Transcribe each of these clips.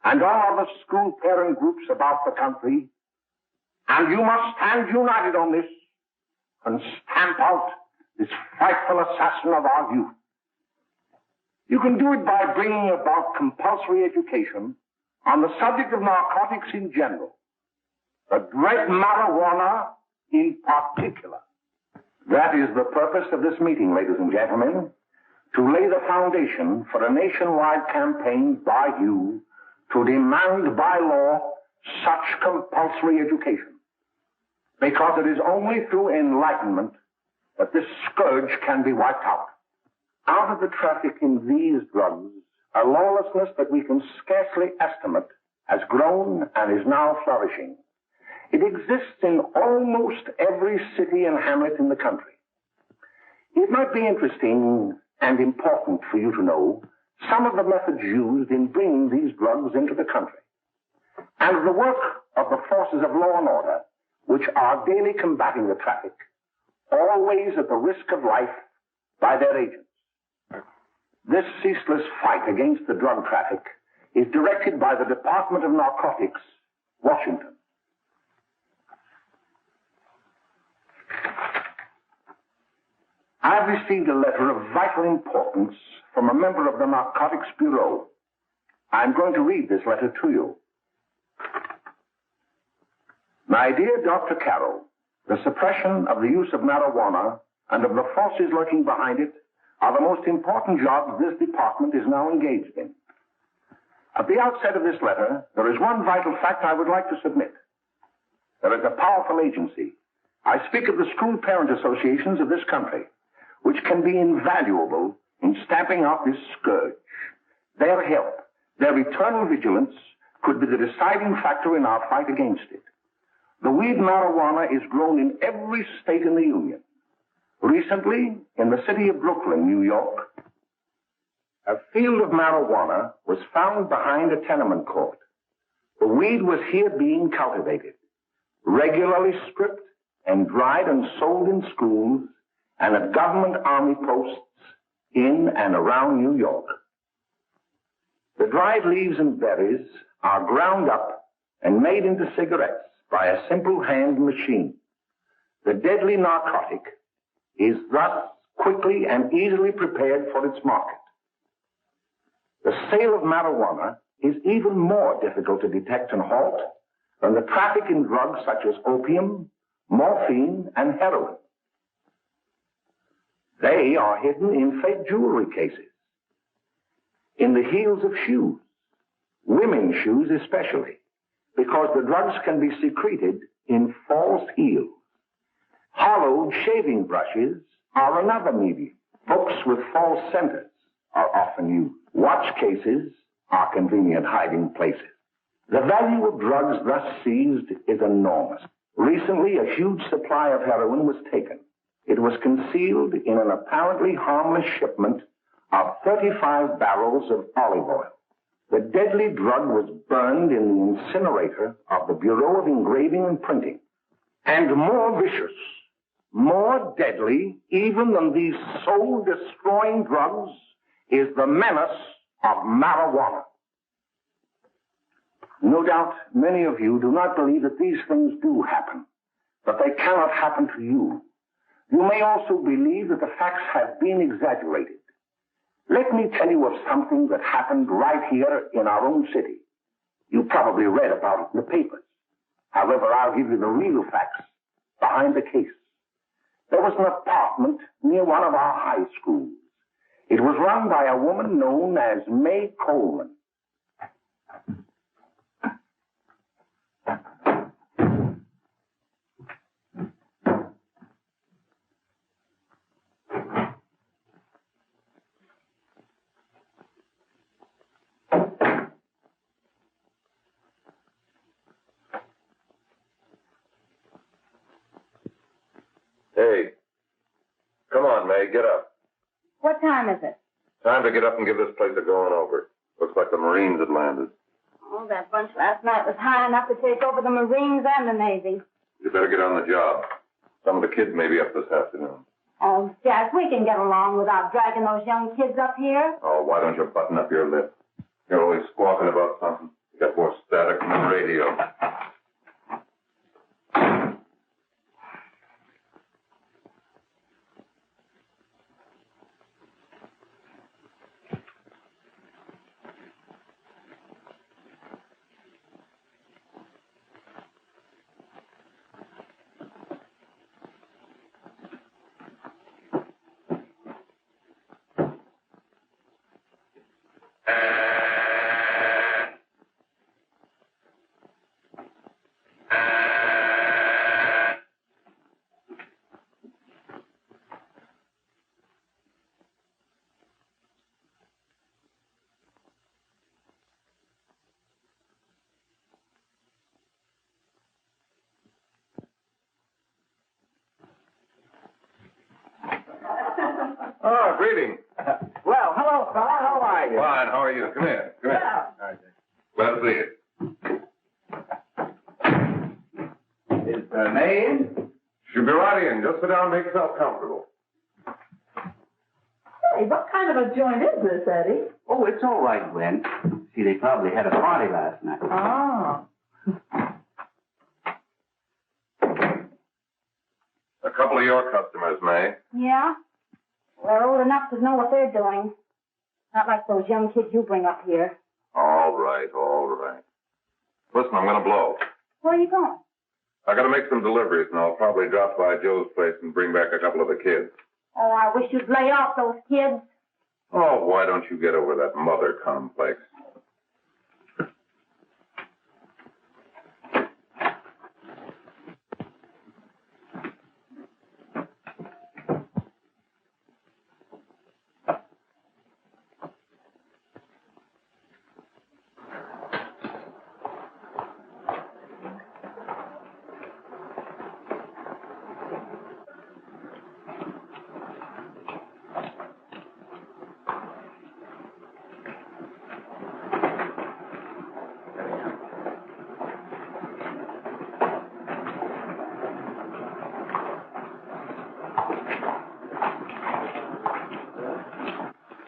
and all other school parent groups about the country, and you must stand united on this and stamp out this frightful assassin of our youth. You can do it by bringing about compulsory education on the subject of narcotics in general, the dread marijuana in particular. That is the purpose of this meeting, ladies and gentlemen, to lay the foundation for a nationwide campaign by you to demand by law such compulsory education. Because it is only through enlightenment that this scourge can be wiped out. Out of the traffic in these drugs, a lawlessness that we can scarcely estimate has grown and is now flourishing. It exists in almost every city and hamlet in the country. It might be interesting and important for you to know some of the methods used in bringing these drugs into the country, and the work of the forces of law and order, which are daily combating the traffic, always at the risk of life, by their agents. This ceaseless fight against the drug traffic is directed by the Department of Narcotics, Washington. I've received a letter of vital importance from a member of the Narcotics Bureau. I'm going to read this letter to you. My dear Dr. Carroll, the suppression of the use of marijuana and of the forces lurking behind it are the most important jobs this department is now engaged in. At the outset of this letter, there is one vital fact I would like to submit. There is a powerful agency. I speak of the school parent associations of this country, which can be invaluable in stamping out this scourge. Their help, their eternal vigilance, could be the deciding factor in our fight against it. The weed marijuana is grown in every state in the Union. Recently, in the city of Brooklyn, New York, a field of marijuana was found behind a tenement court. The weed was here being cultivated, regularly stripped and dried and sold in schools and at government army posts in and around New York. The dried leaves and berries are ground up and made into cigarettes by a simple hand machine. The deadly narcotic is thus quickly and easily prepared for its market. The sale of marijuana is even more difficult to detect and halt than the traffic in drugs such as opium, morphine, and heroin. They are hidden in fake jewelry cases, in the heels of shoes, women's shoes especially, because the drugs can be secreted in false heels. Hollowed shaving brushes are another medium. Books with false centers are often used. Watch cases are convenient hiding places. The value of drugs thus seized is enormous. Recently, a huge supply of heroin was taken. It was concealed in an apparently harmless shipment of 35 barrels of olive oil. The deadly drug was burned in the incinerator of the Bureau of Engraving and Printing. And more vicious, more deadly, even than these soul-destroying drugs, is the menace of marijuana. No doubt many of you do not believe that these things do happen, but they cannot happen to you. You may also believe that the facts have been exaggerated. Let me tell you of something that happened right here in our own city. You probably read about it in the papers. However, I'll give you the real facts behind the case. There was an apartment near one of our high schools. It was run by a woman known as Mae Coleman. Hey, come on, Mae, get up. What time is it? Time to get up and give this place a going over. Looks like the Marines had landed. Oh, that bunch last night was high enough to take over the Marines and the Navy. You better get on the job. Some of the kids may be up this afternoon. Oh, Jack, we can get along without dragging those young kids up here. Oh, why don't you button up your lip? You're always squawking about something. Got more static from the radio. Oh, greetings. Well, hello, fella. How are you? Fine, how are you? Come here. Come here. Glad to see you. Is Mae in? She'll be right in. Just sit down and make yourself comfortable. Hey, what kind of a joint is this, Eddie? Oh, it's all right, Gwen. See, they probably had a party last night. Oh. A couple of your customers, Mae. Yeah? They're old enough to know what they're doing. Not like those young kids you bring up here. All right, all right. Listen, I'm going to blow. Where are you going? I got to make some deliveries, and I'll probably drop by Joe's place and bring back a couple of the kids. Oh, I wish you'd lay off those kids. Oh, why don't you get over that mother complex?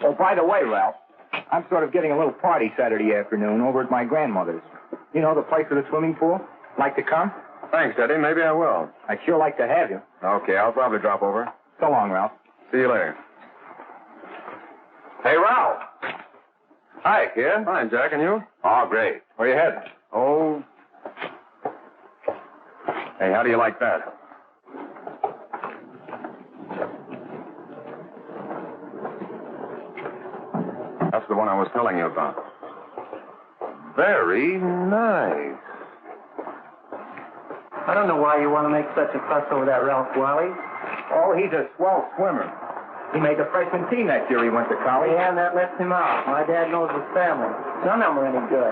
Oh, by the way, Ralph, I'm sort of getting a little party Saturday afternoon over at my grandmother's. You know, the place with the swimming pool? Like to come? Thanks, Eddie. Maybe I will. I'd sure like to have you. Okay, I'll probably drop over. So long, Ralph. See you later. Hey, Ralph. Hi, kid. Fine, Jack, and you? Oh, great. Where you heading? Oh. Hey, how do you like that? That's the one I was telling you about. Very nice. I don't know why you want to make such a fuss over that Ralph Wally. Oh, he's a swell swimmer. He made the freshman team that year he went to college. Yeah, and that lets him out. My dad knows his family. None of them are any good.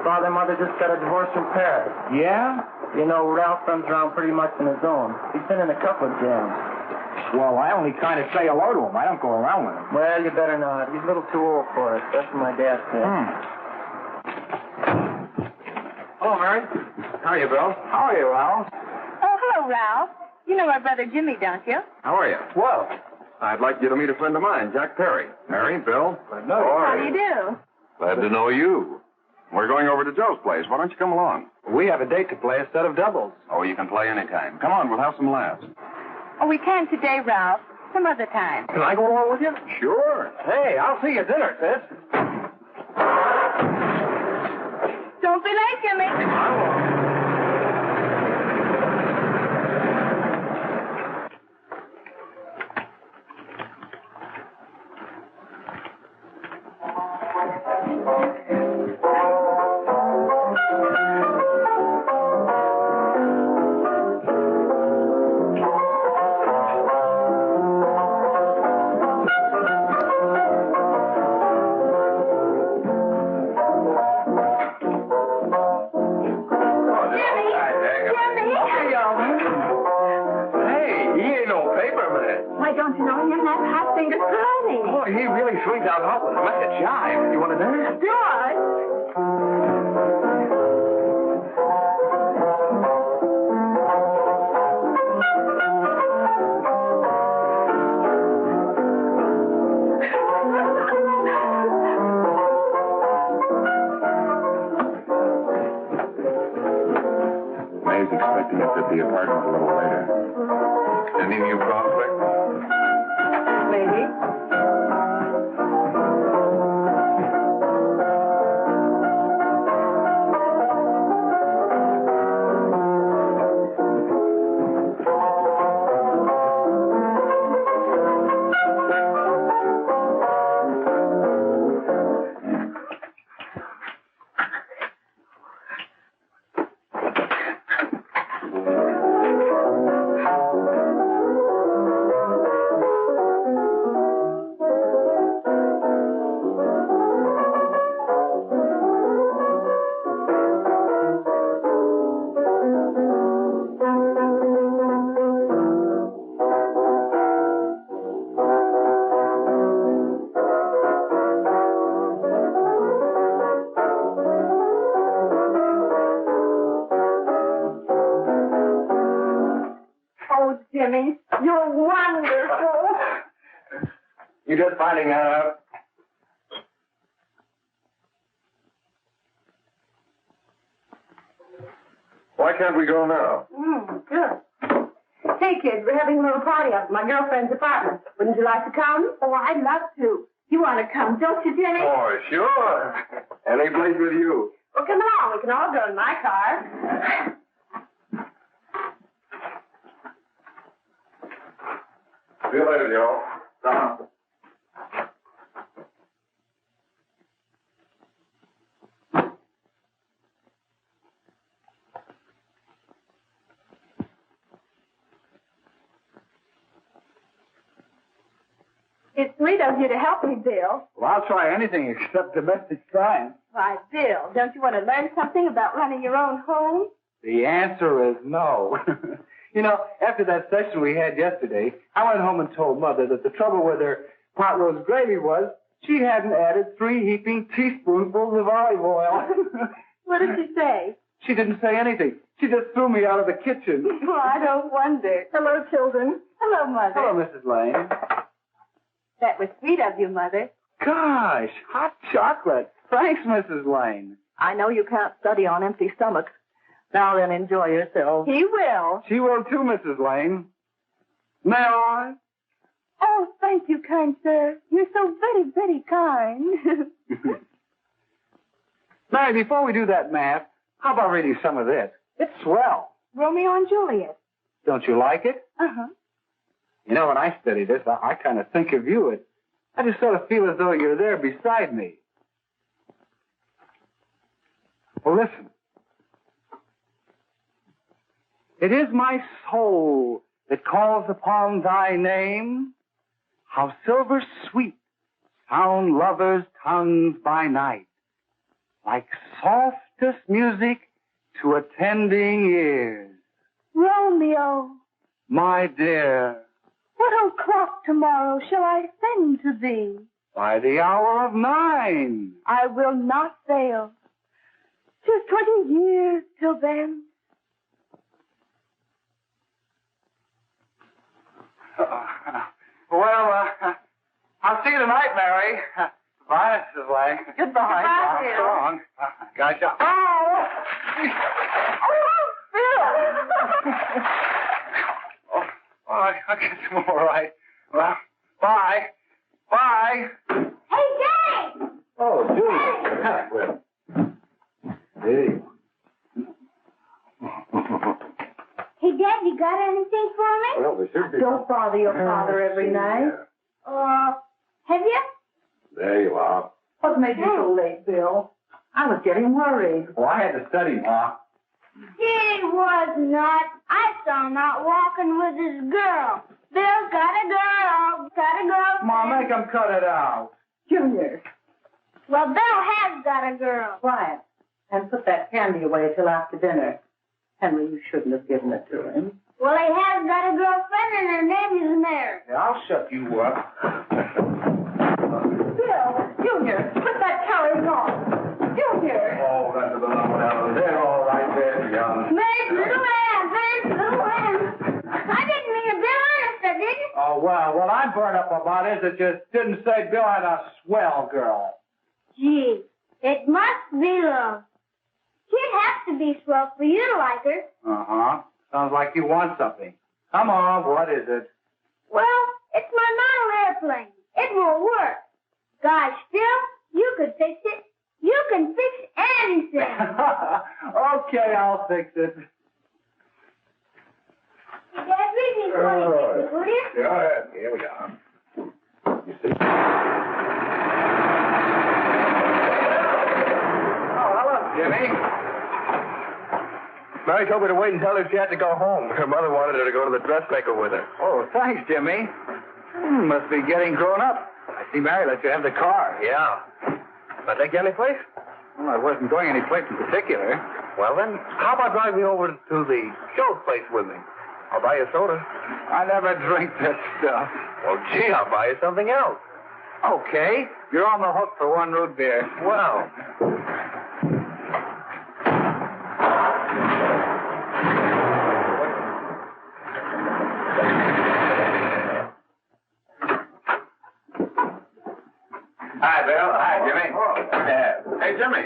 Father and mother just got a divorce from Paris. Yeah? You know, Ralph runs around pretty much on his own. He's been in a couple of jams. Well, I only kind of say hello to him. I don't go around with him. Well, you better not. He's a little too old for it. That's what my dad said. Hello, Mary. How are you, Bill? How are you, Ralph? Oh, hello, Ralph. You know my brother Jimmy, don't you? How are you? Well, I'd like you to meet a friend of mine, Jack Perry. Mary, Bill. no. How do you do? Glad to know you. We're going over to Joe's place. Why don't you come along? We have a date to play, a set of doubles. Oh, you can play anytime. Come on, we'll have some laughs. Oh, we can't today, Ralph. Some other time. Can I go along with you? Sure. Hey, I'll see you at dinner, sis. Don't be late, Jimmy. Why, don't you know him? That hot finger Carly. Oh, he really swings out hot with him. Like a jive. You want to dance? George. expecting us at the apartment a little later. Any new prospects? Maybe. Jimmy, you're wonderful. You just finding that out? Why can't we go now? Good. Hey, kids, we're having a little party up at my girlfriend's apartment. Wouldn't you like to come? Oh, I'd love to. You want to come, don't you, Jimmy? Oh, sure. Any place with you. Well, come along. We can all go in my car. See you later, Joe. It's sweet of you to help me, Bill. Well, I'll try anything except domestic science. Why, Bill, don't you want to learn something about running your own home? The answer is no. You know, after that session we had yesterday, I went home and told Mother that the trouble with her pot roast gravy was she hadn't added 3 heaping teaspoonfuls of olive oil. What did she say? She didn't say anything. She just threw me out of the kitchen. Well, I don't wonder. Hello, children. Hello, Mother. Hello, Mrs. Lane. That was sweet of you, Mother. Gosh, hot chocolate. Thanks, Mrs. Lane. I know you can't study on empty stomachs. Now then, enjoy yourself. He will. She will too, Mrs. Lane. May I? Oh, thank you, kind sir. You're so very, very kind. Mary, before we do that math, how about reading some of this? It's swell. Romeo and Juliet. Don't you like it? Uh-huh. You know, when I study this, I kind of think of you. I just sort of feel as though you're there beside me. Well, listen. It is my soul that calls upon thy name. How silver sweet sound lovers' tongues by night, like softest music to attending ears. Romeo, My dear, what o'clock tomorrow shall I send to thee? by the hour of 9. I will not fail. 'Tis 20 years till then. I'll see you tonight, Mary. Bye, Mrs. Lang. Goodbye. Goodbye, Bill. So long. Gotcha. Oh! I'll get some all right. Well, bye. Bye. Hey, Jay! Oh, Julie. Hey. Hey, Dad, you got anything for me? Well, there should be. Don't bother your father every night. Have you? There you are. What made you so late, Bill? I was getting worried. Well, I had to study, Ma. He was not. I saw him out walking with his girl. Bill's got a girl. Got a girl. Ma, make him cut it out. Junior, Well, Bill has got a girl. quiet. And put that candy away till after dinner. Henry, you shouldn't have given it to him. Well, he has got a girlfriend and her name is Mary. Yeah, I'll shut you up. Bill, Junior, put that carriage on. Junior. Oh, that's a little one out of there. All right there, young. Mary's little man. Mary's little man. I didn't mean to Bill honest, I didn't. Oh, well, what I'm burned up about is it just didn't say Bill had a swell girl. Gee, it must be love. She'd have to be swell for you to like her. Uh-huh. Sounds like you want something. Come on, what is it? Well, it's my model airplane. It won't work. Gosh, Phil, you could fix it. You can fix anything. Okay, I'll fix it. Dad, read me 26, will you? Yeah, here we are. You see? Oh, hello, Jimmy. Mary told me to wait and tell her she had to go home. Her mother wanted her to go to the dressmaker with her. Oh, thanks, Jimmy. Must be getting grown up. I see Mary let you have the car. Yeah. Can I take you any place? Well, I wasn't going any place in particular. Well, then, how about driving me over to the show place with me? I'll buy you a soda. I never drink that stuff. Well, gee, I'll buy you something else. Okay, you're on the hook for one root beer. Well. Hi, Bill. Hi, Jimmy. Hey, Jimmy.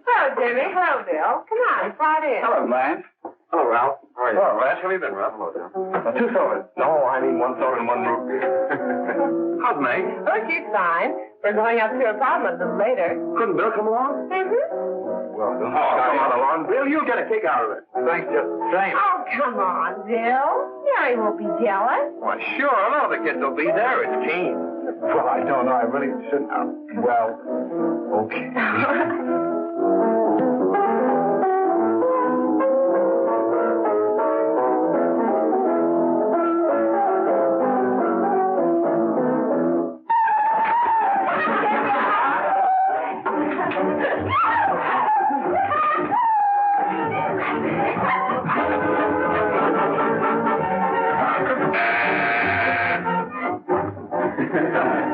Hello, Jimmy. Hello, Bill. Come on, slide in. Hello, Blanche. Hello, Ralph. How are you? Hello, Ralph. How have you been, Ralph? Hello, Bill. 2 sodas. No, I mean 1 soda and 1 root beer. How's May? Oh, she's fine. We're going up to her apartment a little later. Couldn't Bill come along? Well, Bill. Oh, come on along. Bill, you'll get a kick out of it. Thanks just the same. Oh, come on, Bill. Mary won't be jealous. Why, sure. None of the kids will be there. It's Keen. Well, I don't know. I really shouldn't have. Well, okay.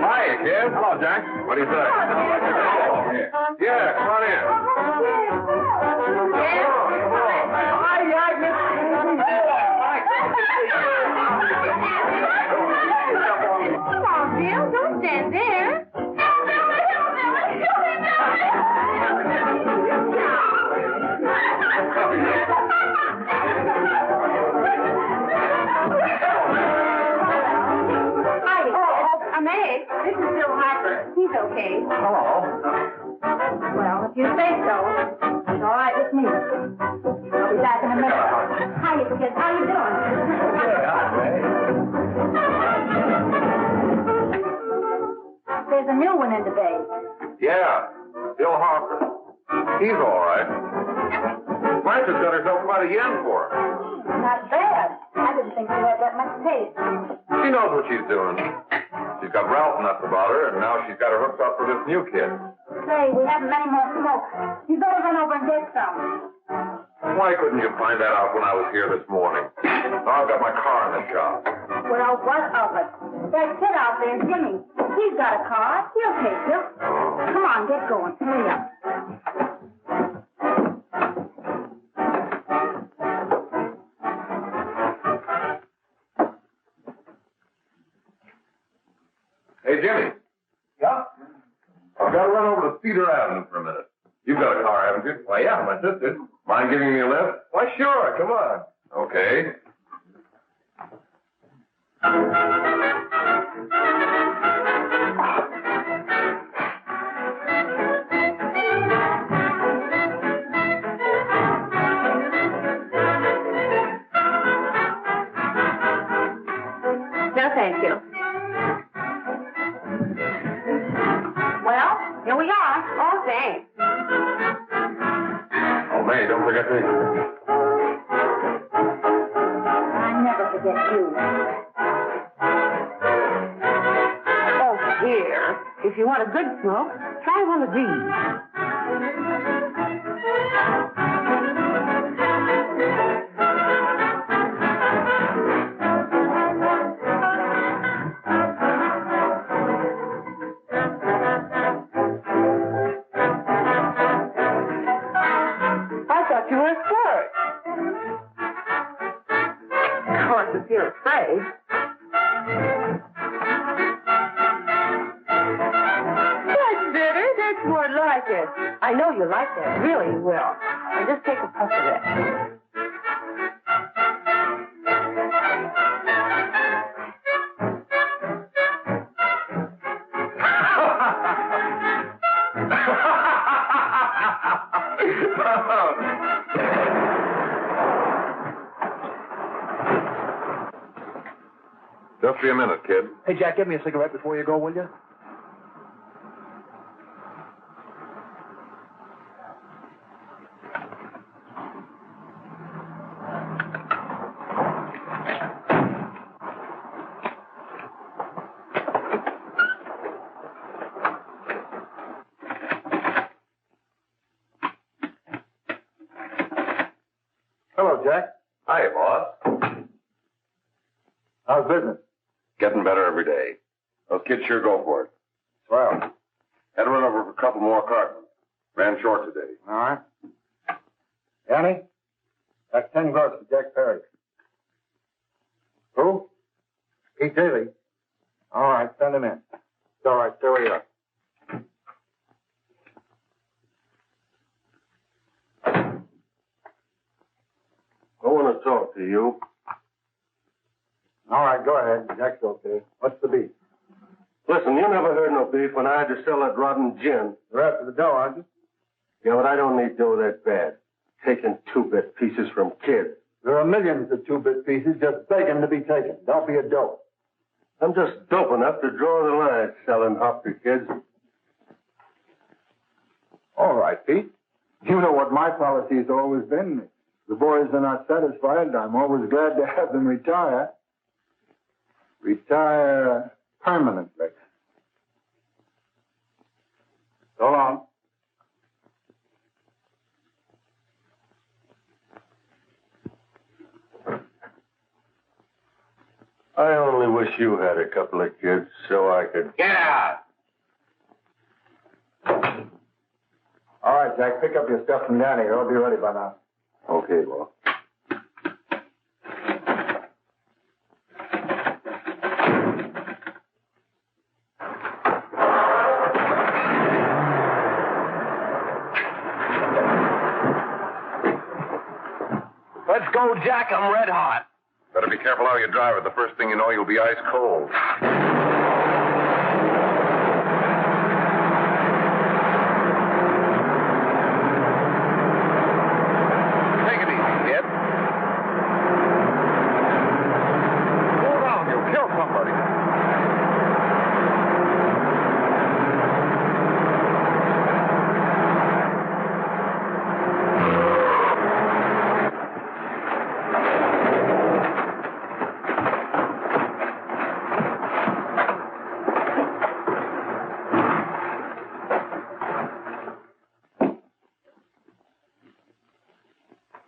Hiya, kid. Hello, Jack. What do you say? Yeah, come on in. Come on, Bill. Don't stand there. Mae, this is Bill Harper. He's okay. Hello. Well, if you say so, it's all right with me. I'll be back in a minute. Hi, kids. How you doing? There's a new one in the bay. Yeah, Bill Harper. He's all right. Blanche's got herself quite a yen for her. Not bad. I didn't think she had that much taste. She knows what she's doing. She's got Ralph nuts about her, and now she's got her hooked up for this new kid. Say, we haven't any more smoke. You better run over and get some. Why couldn't you find that out when I was here this morning? Now I've got my car in the shop. Well, what of it? That kid out there, Jimmy. He's got a car. He'll take you. Come on, get going. Hurry up. Hey, Jimmy. Yeah? I've got to run over to Cedar Avenue for a minute. You've got a car, haven't you? Why, yeah, my sister. Mind giving me a lift? Why, sure. Come on. Okay. No, thank you. Well, here we are. Oh, thanks. Oh, May, don't forget me. I never forget you. Oh, here. If you want a good smoke, try one of these. I thought you were a scourge. Of course, if you're afraid. That's better. That's more like like this. I know you like that. Really, you will. Now just take a puff of that. Just be a minute, kid. Hey, Jack, give me a cigarette before you go, will you? Hello, Jack. Hi, boss. How's business? Getting better every day. Those kids sure go for it. Well, Had to run over for a couple more cartons. Ran short today. all right. Annie, that's 10 gross for Jack Perry. Who? Pete Daly. All right, send him in. It's all right, stay where you are. I want to talk to you. All right, go ahead. Jack's okay. What's the beef? Listen, you never heard no beef when I had to sell that rotten gin. You're after the dough, aren't you? Yeah, but I don't need dough that bad. Taking two-bit pieces from kids. There are millions of two-bit pieces just begging to be taken. Don't be a dope. I'm just dope enough to draw the line selling hop to kids. All right, Pete. You know what my policy has always been. If the boys are not satisfied, I'm always glad to have them retire. Retire permanently. So long. I only wish you had a couple of kids so I could... Get out! All right, Jack, pick up your stuff from down here. I'll be ready by now. Okay, well. Let's go, Jack. I'm red hot. Better be careful how you drive it. The first thing you know, you'll be ice cold. Take it easy, kid. Slow down. You'll kill somebody.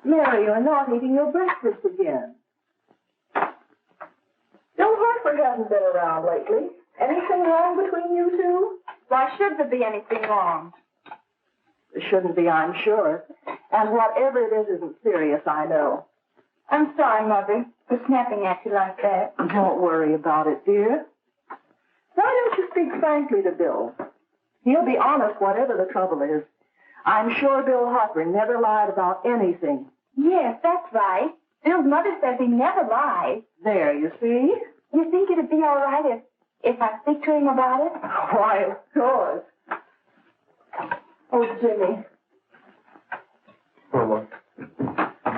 Mary, you're not eating your breakfast again. Bill Hartford hasn't been around lately. Anything wrong between you two? Why should there be anything wrong? There shouldn't be, I'm sure. And whatever it is isn't serious, I know. I'm sorry, Mother, for snapping at you like that. Don't worry about it, dear. Why don't you speak frankly to Bill? He'll be honest whatever the trouble is. I'm sure Bill Hartford never lied about anything. Yes, that's right. Bill's mother says he never lies. There, you see? You think it'd be all right if I speak to him about it? Why, of course. Oh, Jimmy. For what?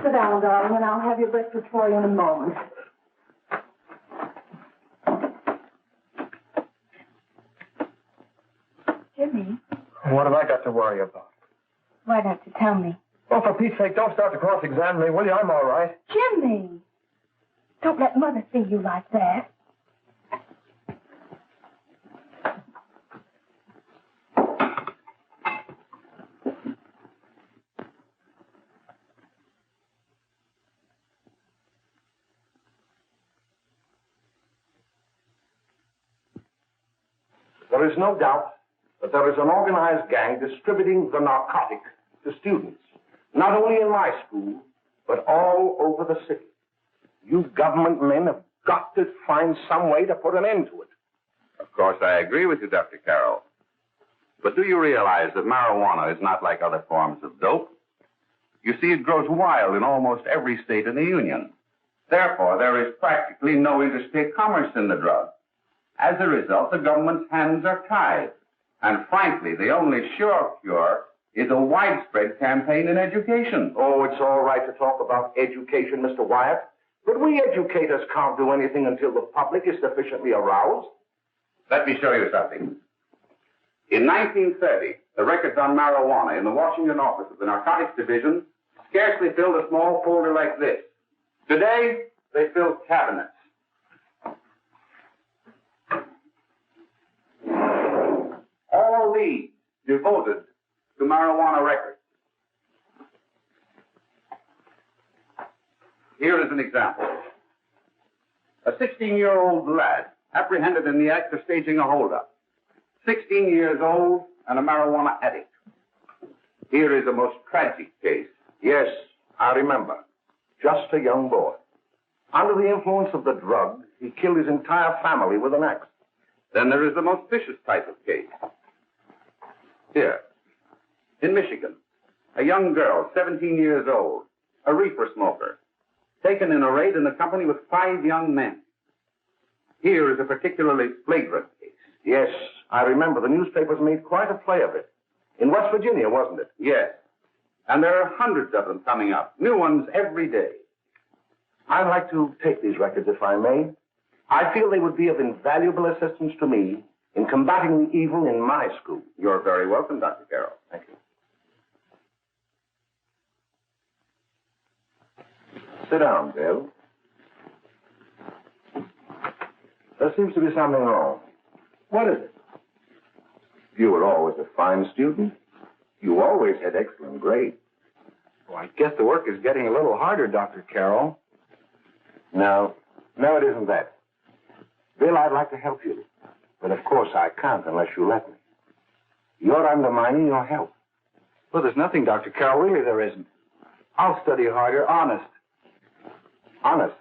Sit down, darling, and I'll have your breakfast for you in a moment. Jimmy, What have I got to worry about? why don't you tell me? Oh, for Pete's sake, don't start to cross-examine me, will you? I'm all right. Jimmy! Don't let Mother see you like that. There is no doubt that there is an organized gang distributing the narcotic to students, not only in my school, but all over the city. You government men have got to find some way to put an end to it. Of course, I agree with you, Dr. Carroll. But do you realize that marijuana is not like other forms of dope? You see, it grows wild in almost every state in the Union. Therefore, there is practically no interstate commerce in the drug. As a result, the government's hands are tied. And frankly, the only sure cure is a widespread campaign in education. Oh, it's all right to talk about education, Mr. Wyatt. But we educators can't do anything until the public is sufficiently aroused. Let me show you something. In 1930, the records on marijuana in the Washington office of the Narcotics Division scarcely filled a small folder like this. Today, they fill cabinets. All these devoted to marijuana records. Here is an example. A 16-year-old lad apprehended in the act of staging a holdup. 16 years old and a marijuana addict. Here is a most tragic case. Yes, I remember. Just a young boy. Under the influence of the drug, he killed his entire family with an axe. Then there is the most vicious type of case. Here, in Michigan, a young girl, 17 years old, a reefer smoker, taken in a raid in the company with 5 young men. Here is a particularly flagrant case. Yes, I remember. The newspapers made quite a play of it. In West Virginia, wasn't it? Yes. And there are hundreds of them coming up, new ones every day. I'd like to take these records, if I may. I feel they would be of invaluable assistance to me in combating the evil in my school. You're very welcome, Dr. Carroll. Thank you. Sit down, Bill. There seems to be something wrong. What is it? You were always a fine student. You always had excellent grades. Well, I guess the work is getting a little harder, Dr. Carroll. No, it isn't that. Bill, I'd like to help you. But of course I can't unless you let me. You're undermining your health. Well, there's nothing, Dr. Carroll. Really, there isn't. I'll study harder, honest. Honest?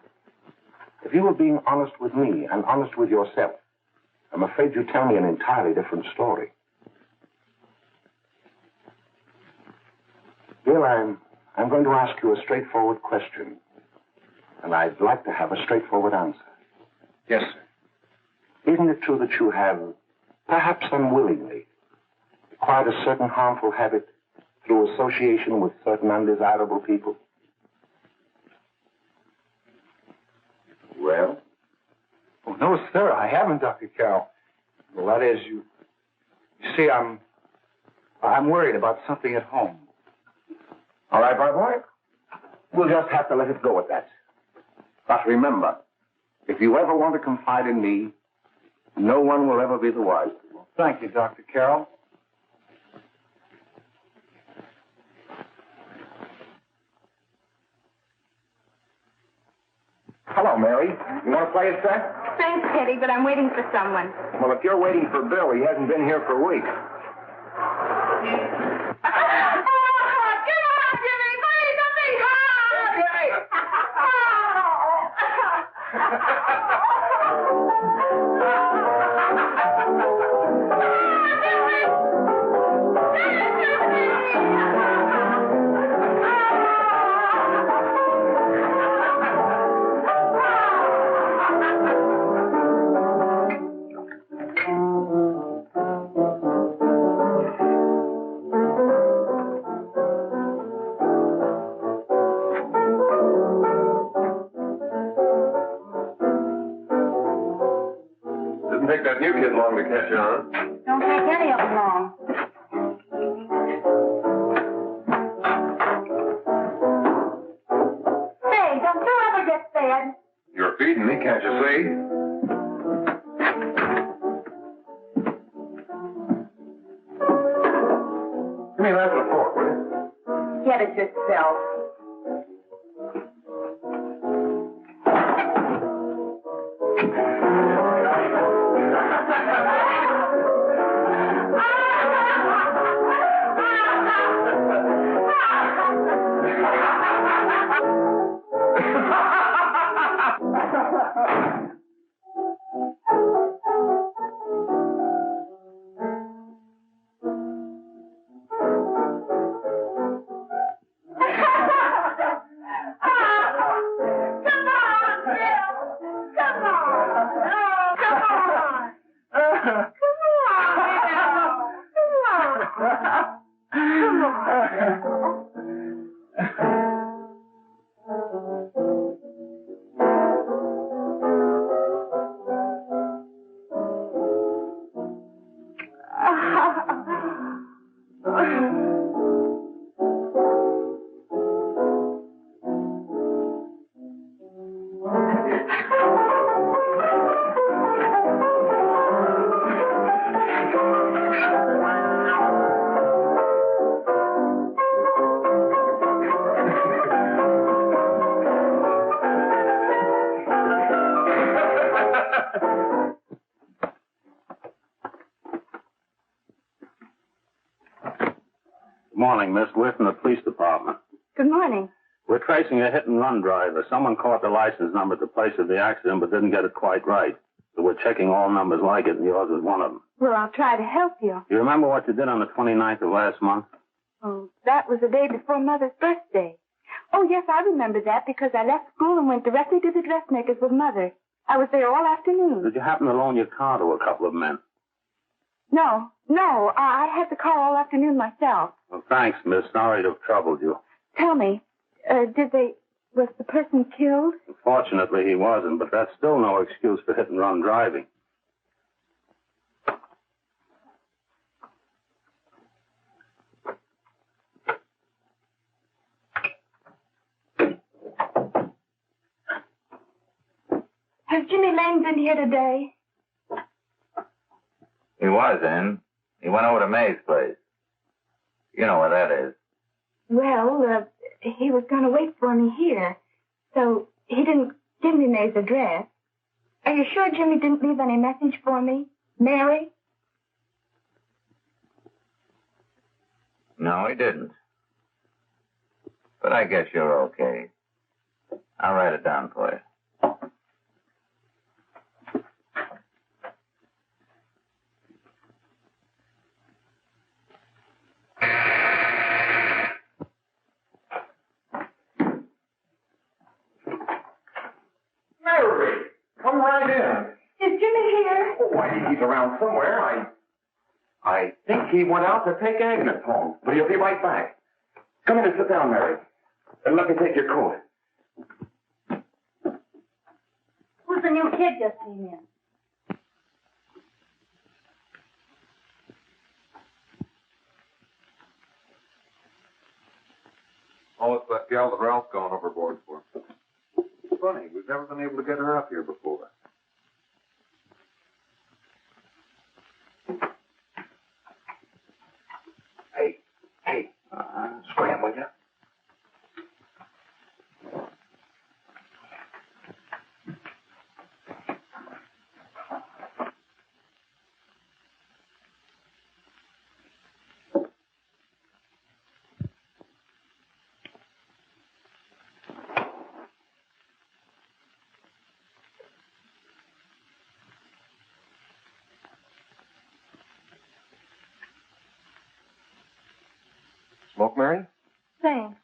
If you were being honest with me and honest with yourself, I'm afraid you'd tell me an entirely different story. Bill, I'm going to ask you a straightforward question. And I'd like to have a straightforward answer. Yes, sir. Isn't it true that you have, perhaps unwillingly, acquired a certain harmful habit through association with certain undesirable people? Well? Oh, no, sir, I haven't, Dr. Carroll. Well, that is, you see, I'm worried about something at home. All right, my boy. We'll just have to let it go at that. But remember, if you ever want to confide in me, no one will ever be the wiser. Thank you, Dr. Carroll. Hello, Mary. You want to play a set? Thanks, Teddy, but I'm waiting for someone. Well, if you're waiting for Bill, he hasn't been here for weeks. Didn't take that new kid long to catch on. Don't take any of them long. Say, don't you ever get fed? You're feeding me, can't you see? Give me that and a fork, will you? Get it yourself. Morning, miss. We're from the police department. Good morning. We're tracing a hit-and-run driver. Someone caught the license number at the place of the accident but didn't get it quite right. So we're checking all numbers like it, and yours is one of them. Well, I'll try to help you. You remember what you did on the 29th of last month? Oh, that was the day before Mother's birthday. Oh, yes, I remember that because I left school and went directly to the dressmaker's with Mother. I was there all afternoon. Did you happen to loan your car to a couple of men? No. I had the car all afternoon myself. Well, thanks, miss. Sorry to have troubled you. Tell me, was the person killed? Fortunately, he wasn't, but that's still no excuse for hit-and-run driving. Has Jimmy Lane been here today? He was in. He went over to Mae's place. You know where that is. Well, he was going to wait for me here, so he didn't give me Mae's address. Are you sure Jimmy didn't leave any message for me? Mary? No, he didn't. But I guess you're okay. I'll write it down for you. Mary, come right in. Is Jimmy here? Oh, why, he's around somewhere. I think he went out to take Agnes home, but he'll be right back. Come in and sit down, Mary. And let me take your coat. Who's the new kid just came in? Oh, it's that gal that Ralph's gone overboard for. Funny, we've never been able to get her up here before. Hey, scram, will you? Smoke, Mary? Thanks.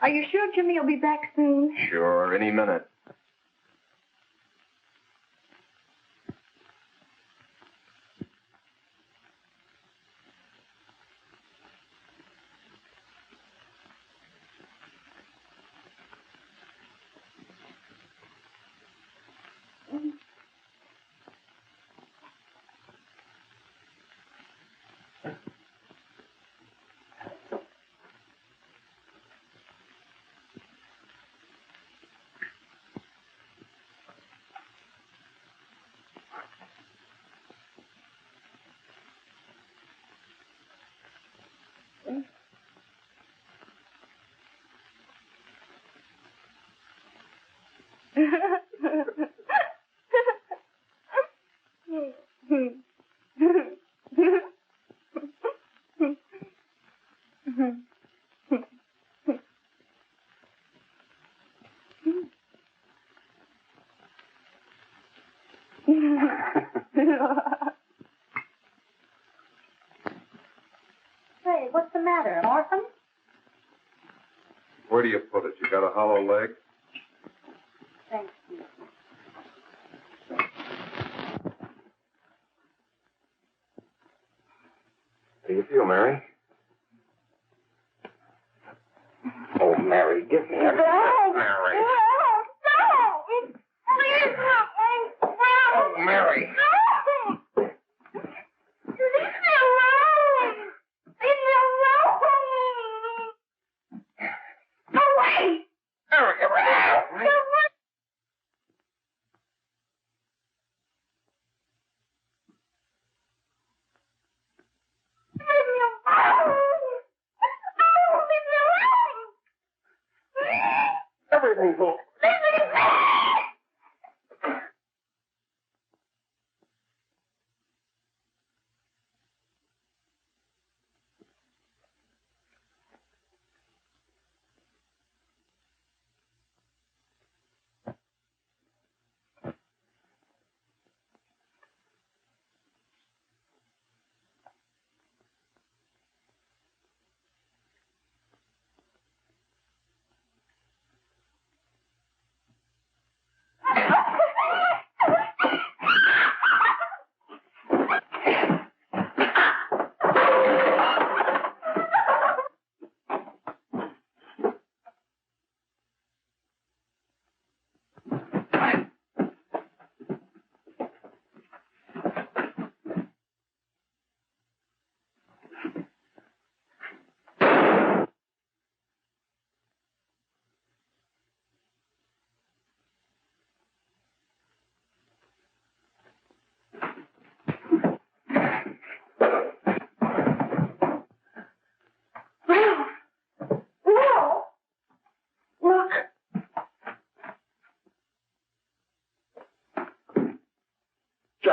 Are you sure Jimmy will be back soon? Sure, any minute. Hey, what's the matter? An orphan? Where do you put it? You got a hollow leg? Thank you. How do you feel, Mary? Oh, Mary, give me a... Mary. Oh, Mary. Everything's all...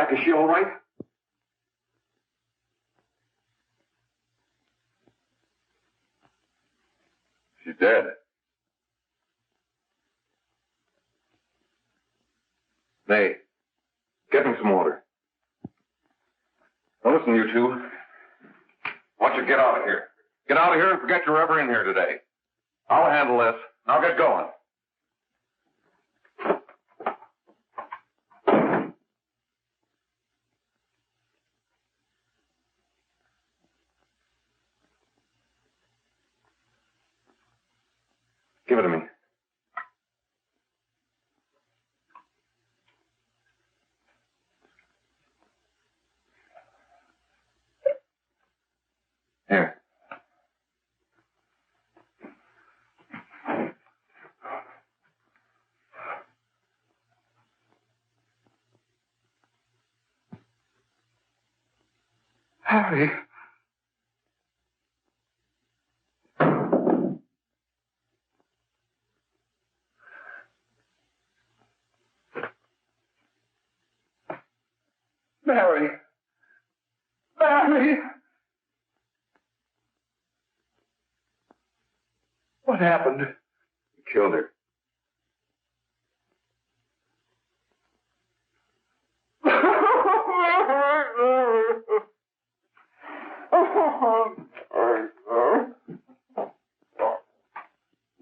Jack, is she all right? She's dead. May, get me some water. Now listen, you two. I want you to get out of here. Get out of here and forget you're ever in here today. I'll handle this. Now get going. Give it to me. Here. Harry. Mary. Mary. What happened? You killed her.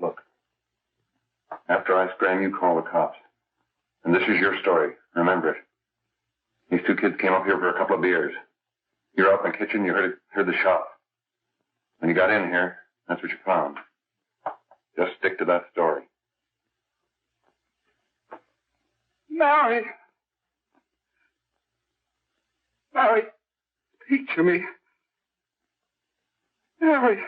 Look. After I scram, you call the cops. And this is your story. Remember it. These two kids came up here for a couple of beers. You're out in the kitchen, you heard the shot. When you got in here, that's what you found. Just stick to that story. Mary. Mary, speak to me. Mary.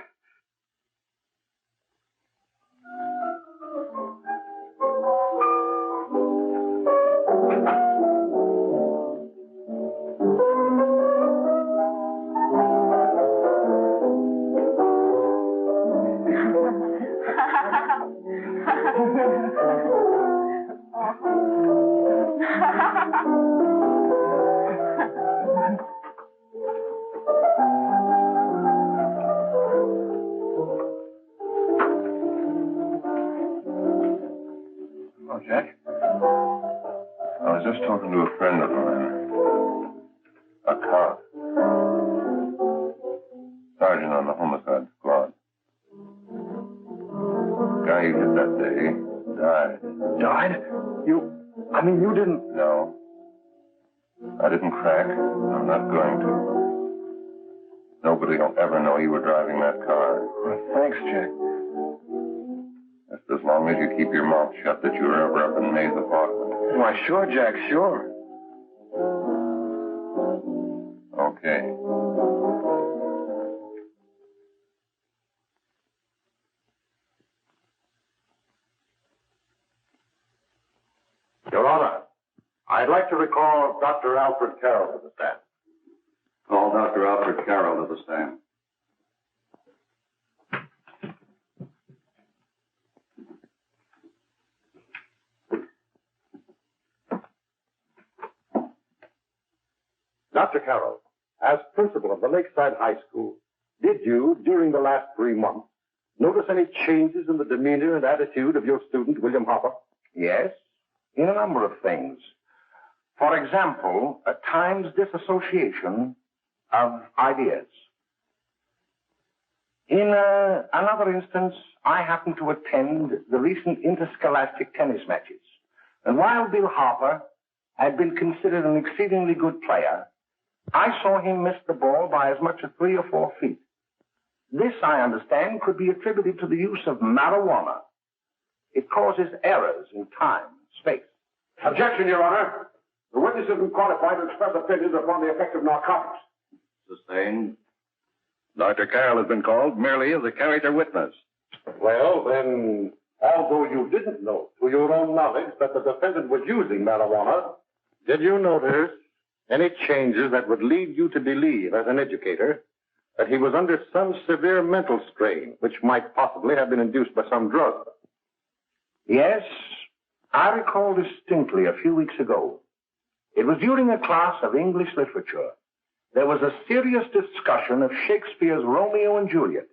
Oh, Jack? I was just talking to a friend of mine. A cop. Sergeant on the homicide squad. The guy you hit that day died. Died? You didn't... No. I didn't crack. I'm not going to. Nobody will ever know you were driving that car. Well, thanks, Jack. Just as long as you keep your mouth shut that you were ever up in Mae's apartment. Why, sure, Jack, sure. Okay. Your Honor, I'd like to recall Dr. Alfred Carroll to the stand. Call Dr. Alfred Carroll to the stand. Dr. Carroll, as principal of the Lakeside High School, did you, during the last 3 months, notice any changes in the demeanor and attitude of your student, William Hopper? Yes, in a number of things. For example, at times disassociation of ideas. In another instance, I happened to attend the recent interscholastic tennis matches. And while Bill Harper had been considered an exceedingly good player, I saw him miss the ball by as much as 3 or 4 feet. This, I understand, could be attributed to the use of marijuana. It causes errors in time and space. Objection, Your Honor. The witness isn't qualified to express opinions upon the effect of narcotics. Sustained. Dr. Carroll has been called merely as a character witness. Well, then, although you didn't know to your own knowledge that the defendant was using marijuana, did you notice any changes that would lead you to believe, as an educator, that he was under some severe mental strain, which might possibly have been induced by some drug? Yes, I recall distinctly a few weeks ago. It was during a class of English literature. There was a serious discussion of Shakespeare's Romeo and Juliet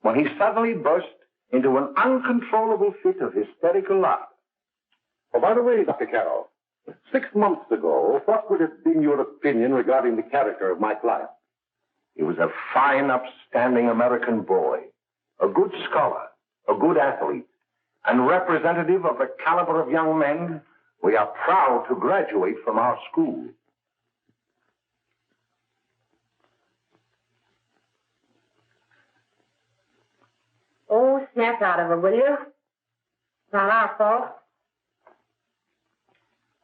when he suddenly burst into an uncontrollable fit of hysterical laughter. Oh, by the way, Dr. Carroll, 6 months ago, what would have been your opinion regarding the character of my client? He was a fine, upstanding American boy, a good scholar, a good athlete, and representative of the caliber of young men we are proud to graduate from our school. Oh, snap out of it, will you? It's not our fault.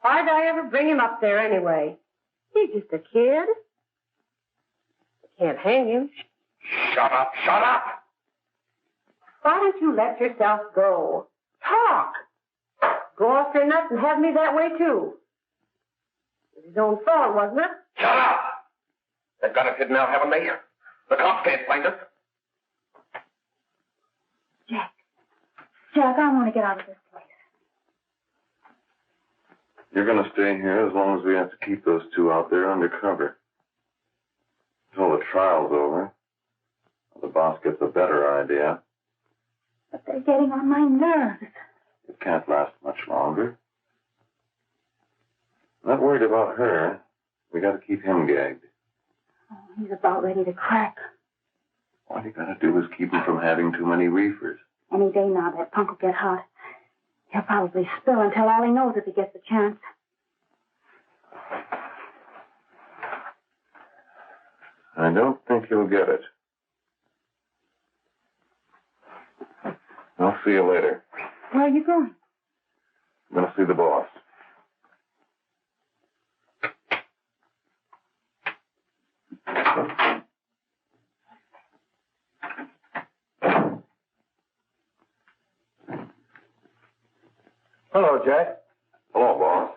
Why'd I ever bring him up there anyway? He's just a kid. Can't hang him. Shut up, shut up! Why don't you let yourself go? Talk. Go off your nut and have me that way, too. It was his own fault, wasn't it? Shut up! They've got us hidden out, haven't they? The cops can't find us. Jack, I want to get out of this place. You're going to stay here as long as we have to keep those two out there undercover. Until the trial's over. The boss gets a better idea. But they're getting on my nerves. It can't last much longer. I'm not worried about her. We got to keep him gagged. Oh, he's about ready to crack. All you got to do is keep him from having too many reefers. Any day now, that punk will get hot. He'll probably spill and tell all he knows if he gets a chance. I don't think he'll get it. I'll see you later. Where are you going? I'm going to see the boss. Hello, Jack. Hello, boss.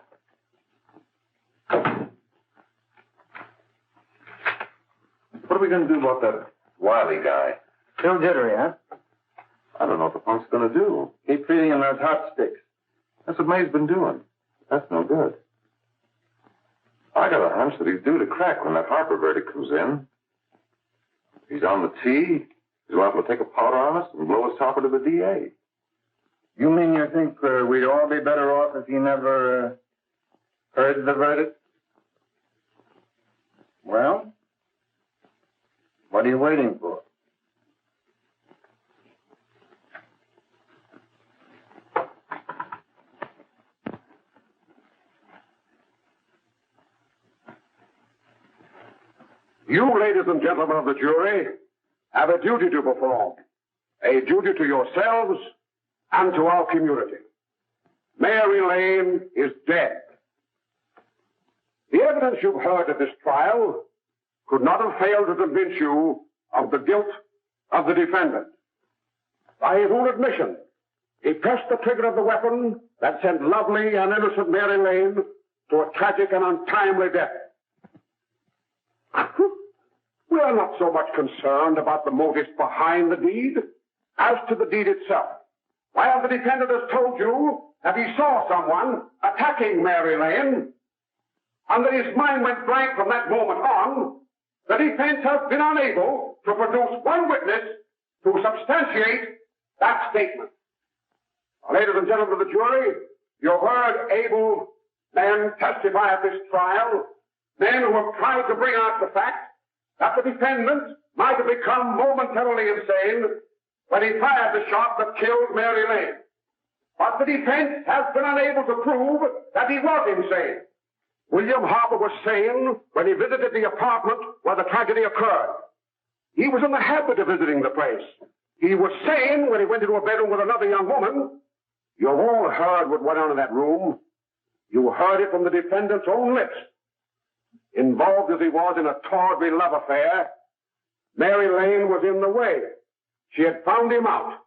What are we going to do about that Wiley guy? Still jittery, huh? I don't know what the punk's going to do. Keep feeding him those hot sticks. That's what Mae's been doing. That's no good. I got a hunch that he's due to crack when that Harper verdict comes in. He's on the tee. He's liable to take a powder on us and blow his topper to the DA. You mean you think we'd all be better off if he never heard the verdict? Well, what are you waiting for? You, ladies and gentlemen of the jury, have a duty to perform. A duty to yourselves and to our community. Mary Lane is dead. The evidence you've heard at this trial could not have failed to convince you of the guilt of the defendant. By his own admission, he pressed the trigger of the weapon that sent lovely and innocent Mary Lane to a tragic and untimely death. We are not so much concerned about the motives behind the deed as to the deed itself. While the defendant has told you that he saw someone attacking Mary Lane, and that his mind went blank from that moment on, the defense has been unable to produce one witness to substantiate that statement. Now, ladies and gentlemen of the jury, you heard able men testify at this trial, men who have tried to bring out the fact that the defendant might have become momentarily insane when he fired the shot that killed Mary Lane. But the defense has been unable to prove that he was insane. William Harper was sane when he visited the apartment where the tragedy occurred. He was in the habit of visiting the place. He was sane when he went into a bedroom with another young woman. You've all heard what went on in that room. You heard it from the defendant's own lips. Involved as he was in a tawdry love affair, Mary Lane was in the way. She had found him out.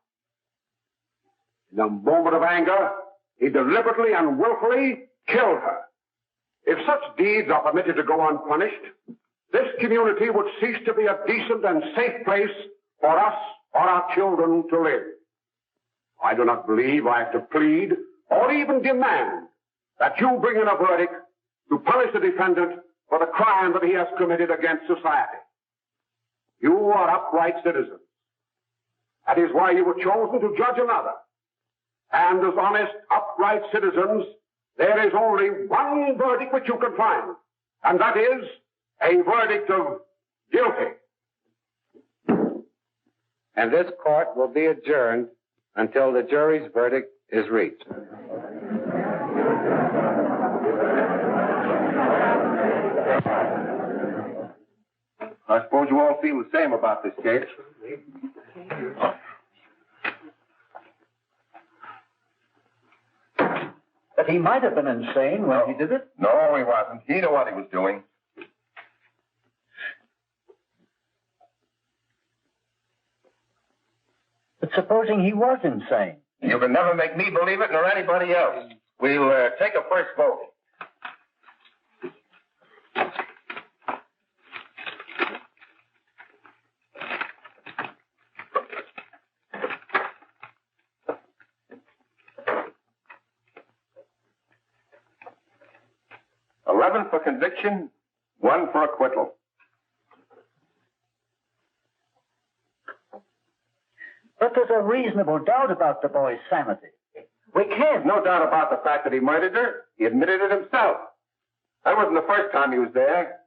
In a moment of anger, he deliberately and willfully killed her. If such deeds are permitted to go unpunished, this community would cease to be a decent and safe place for us or our children to live. I do not believe I have to plead or even demand that you bring in a verdict to punish the defendant for the crime that he has committed against society. You are upright citizens. That is why you were chosen to judge another. And as honest, upright citizens, there is only one verdict which you can find, and that is a verdict of guilty. And this court will be adjourned until the jury's verdict is reached. I suppose you all feel the same about this case. But he might have been insane when he did it. No, he wasn't. He knew what he was doing. But supposing he was insane? You can never make me believe it nor anybody else. We'll take a first vote. Eleven for conviction, 1 for acquittal. But there's a reasonable doubt about the boy's sanity. We can't. No doubt about the fact that he murdered her. He admitted it himself. That wasn't the first time he was there.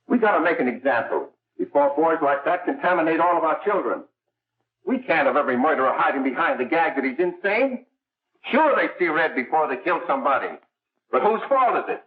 We got to make an example before boys like that contaminate all of our children. We can't have every murderer hiding behind the gag that he's insane. Sure, they see red before they kill somebody. But whose fault is it?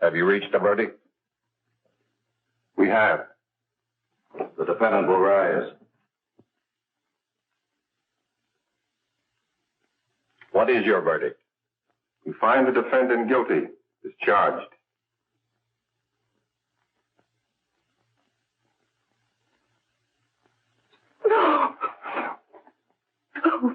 Have you reached a verdict? We have. The defendant will rise. What is your verdict? We find the defendant guilty, as charged. No. No.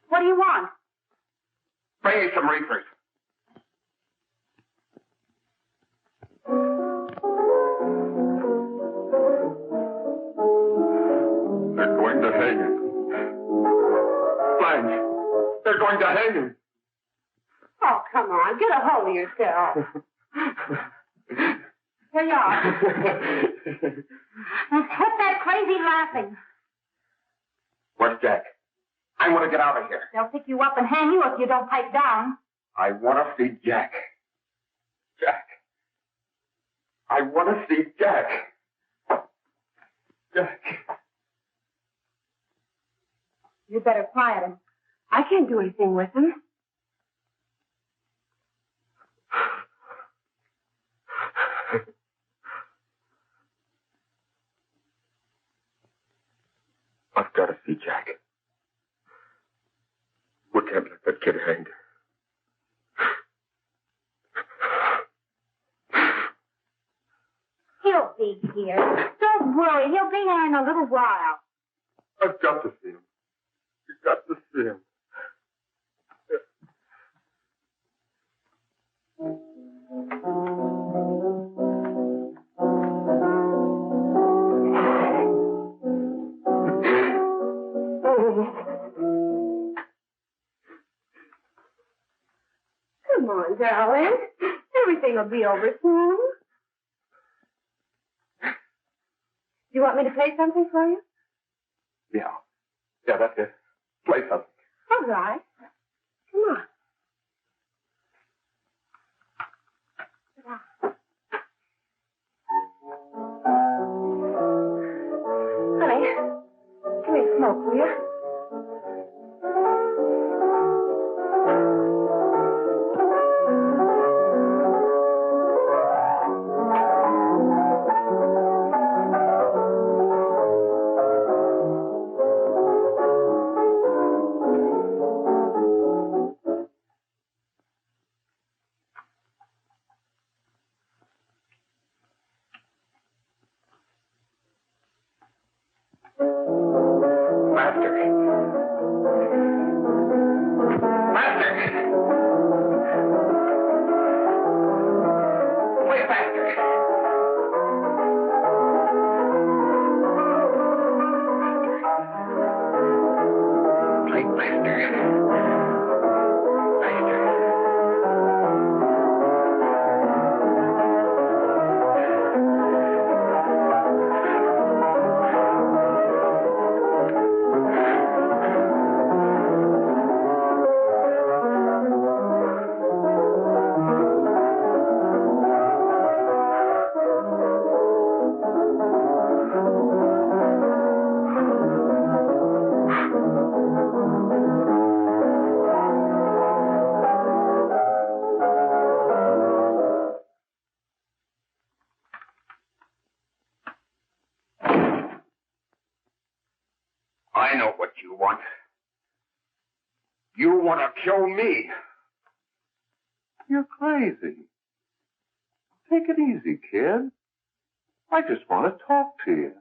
What do you want? Bring me some reefers. They're going to hang him. Blanche, they're going to hang him. Oh, come on. Get a hold of yourself. Here you are. Now quit that crazy laughing. Where's Jack? I want to get out of here. They'll pick you up and hang you if you don't pipe down. I want to see Jack. Jack. I want to see Jack. Jack. You'd better quiet him. I can't do anything with him. I've got to see Jack. We can't let that kid hang. He'll be here. Don't worry. He'll be here in a little while. I've got to see him. You've got to see him. Come on, darling. Everything will be over soon. Do you want me to play something for you? Yeah, that's it. Play something. All right. Come on. Honey, give me a smoke, will you? I know what you want. You want to kill me. You're crazy. Take it easy, kid. I just want to talk to you.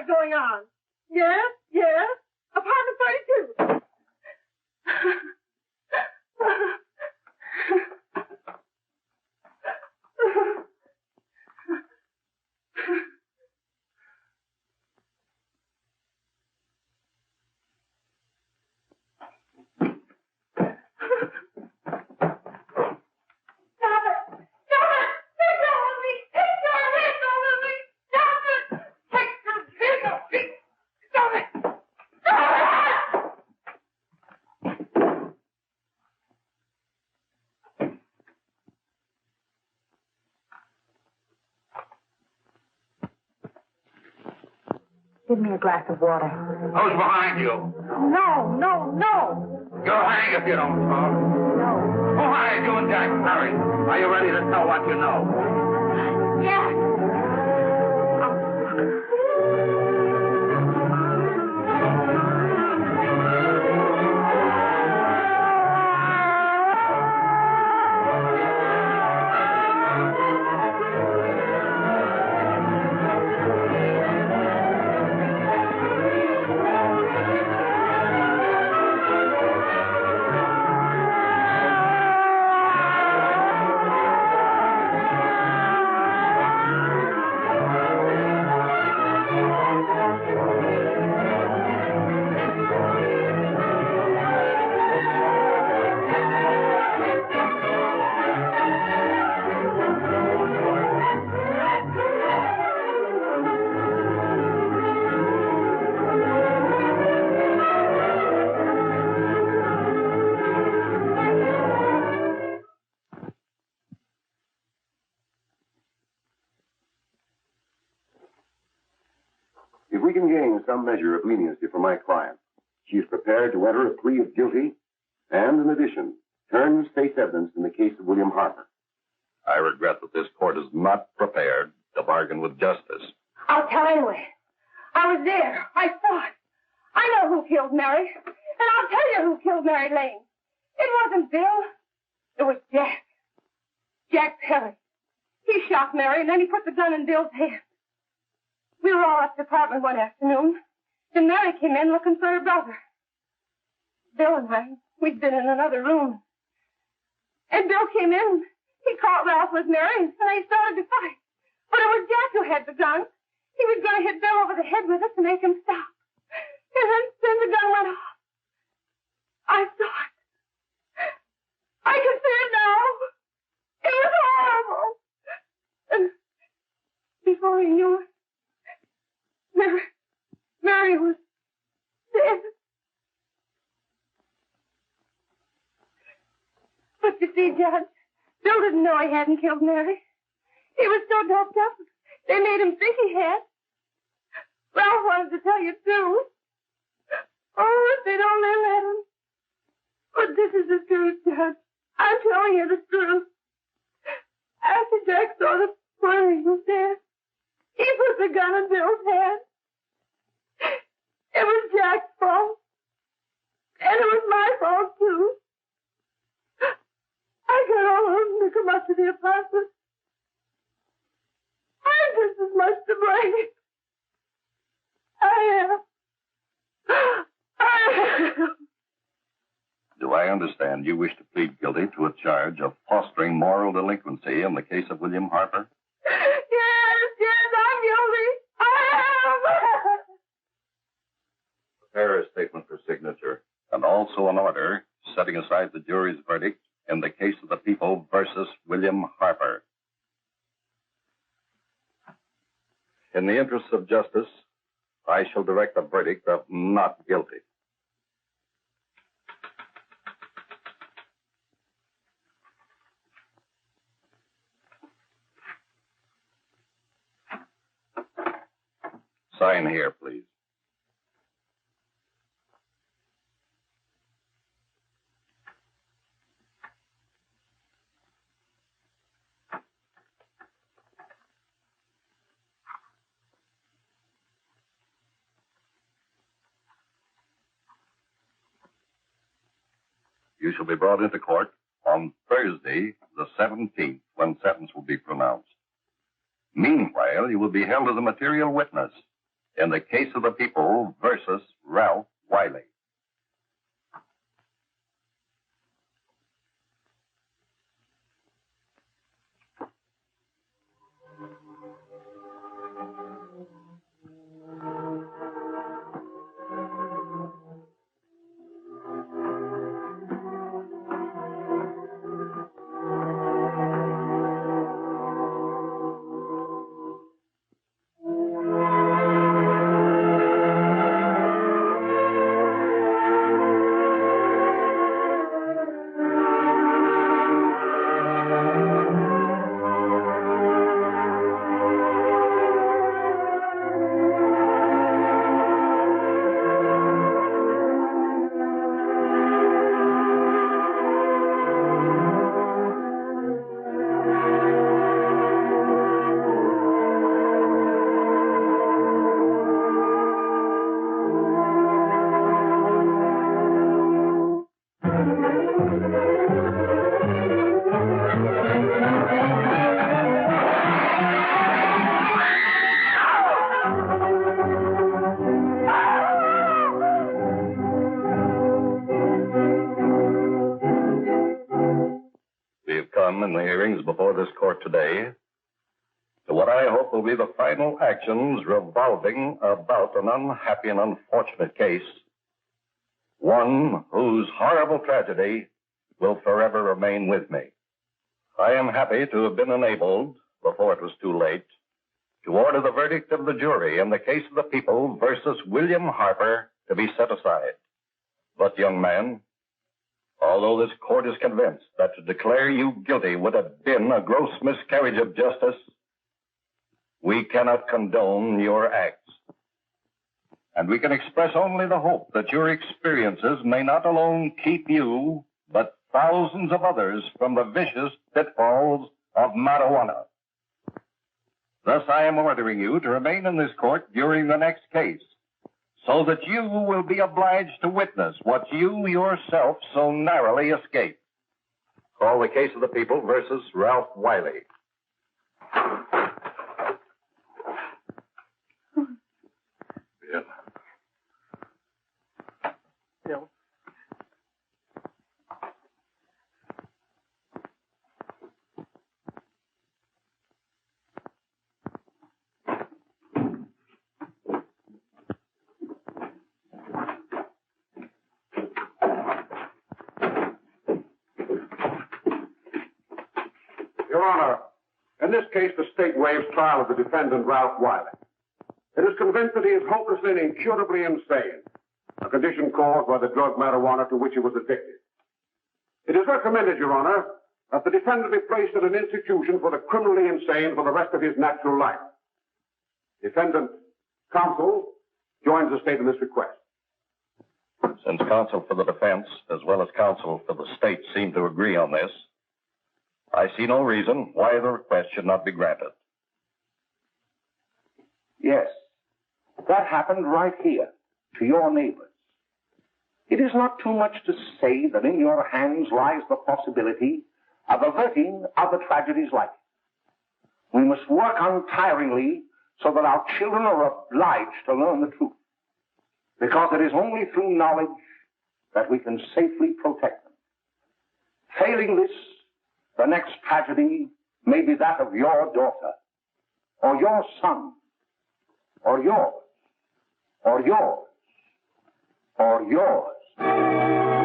Going on. Yes. Apartment 32. Give me a glass of water. Who's behind you? No. You'll hang if you don't talk. No. Oh, hi, you and Jack. Hurry. Are you ready to tell what you know? Yes. If we can gain some measure of leniency for my client, she is prepared to enter a plea of guilty and, in addition, turn state's evidence in the case of William Harper. I regret that this court is not prepared to bargain with justice. I'll tell anyway. I was there. I saw it. I know who killed Mary. And I'll tell you who killed Mary Lane. It wasn't Bill. It was Jack. Jack Perry. He shot Mary, and then he put the gun in Bill's hand. We were all at the apartment one afternoon, and Mary came in looking for her brother. Bill and I, we'd been in another room. And Bill came in. He caught Ralph with Mary, and they started to fight. But it was Jack who had the gun. He was going to hit Bill over the head with it to make him stop. And then the gun went off. I saw it. I can see it now. It was horrible. And before he knew it, Mary was dead. But you see, Judge, Bill didn't know he hadn't killed Mary. He was so doped up, they made him think he had. Ralph wanted to tell you, too. Oh, if they'd only let him. But this is the truth, Judge. I'm telling you the truth. After Jack saw the body was dead, he put the gun in Bill's hand. It was Jack's fault. And it was my fault, too. I got all of them to come up to the apartment. I'm just as much to blame. I am. Do I understand you wish to plead guilty to a charge of fostering moral delinquency in the case of William Harper? Yes, I'm guilty. I am. Prepare a statement for signature, and also an order setting aside the jury's verdict in the case of the people versus William Harper. In the interests of justice, I shall direct a verdict of not guilty. Sign here, please. You shall be brought into court on Thursday, the 17th, when sentence will be pronounced. Meanwhile, you will be held as a material witness in the case of the people versus Ralph Wiley. In the hearings before this court today, to what I hope will be the final actions revolving about an unhappy and unfortunate case, one whose horrible tragedy will forever remain with me. I am happy to have been enabled, before it was too late, to order the verdict of the jury in the case of the people versus William Harper to be set aside. But, young man, although this court is convinced that to declare you guilty would have been a gross miscarriage of justice, we cannot condone your acts. and we can express only the hope that your experiences may not alone keep you, but thousands of others from the vicious pitfalls of marijuana. Thus, I am ordering you to remain in this court during the next case, so that you will be obliged to witness what you yourself so narrowly escaped. Call the case of the people versus Ralph Wiley. Bill. Bill. Your Honor, in this case, the state waives trial of the defendant, Ralph Wiley. It is convinced that he is hopelessly and incurably insane, a condition caused by the drug marijuana to which he was addicted. It is recommended, Your Honor, that the defendant be placed in an institution for the criminally insane for the rest of his natural life. Defendant counsel joins the state in this request. Since counsel for the defense, as well as counsel for the state, seem to agree on this, I see no reason why the request should not be granted. Yes, that happened right here, to your neighbors. It is not too much to say that in your hands lies the possibility of averting other tragedies like it. We must work untiringly so that our children are obliged to learn the truth, because it is only through knowledge that we can safely protect them. Failing this, the next tragedy may be that of your daughter, or your son, or yours, or yours, or yours.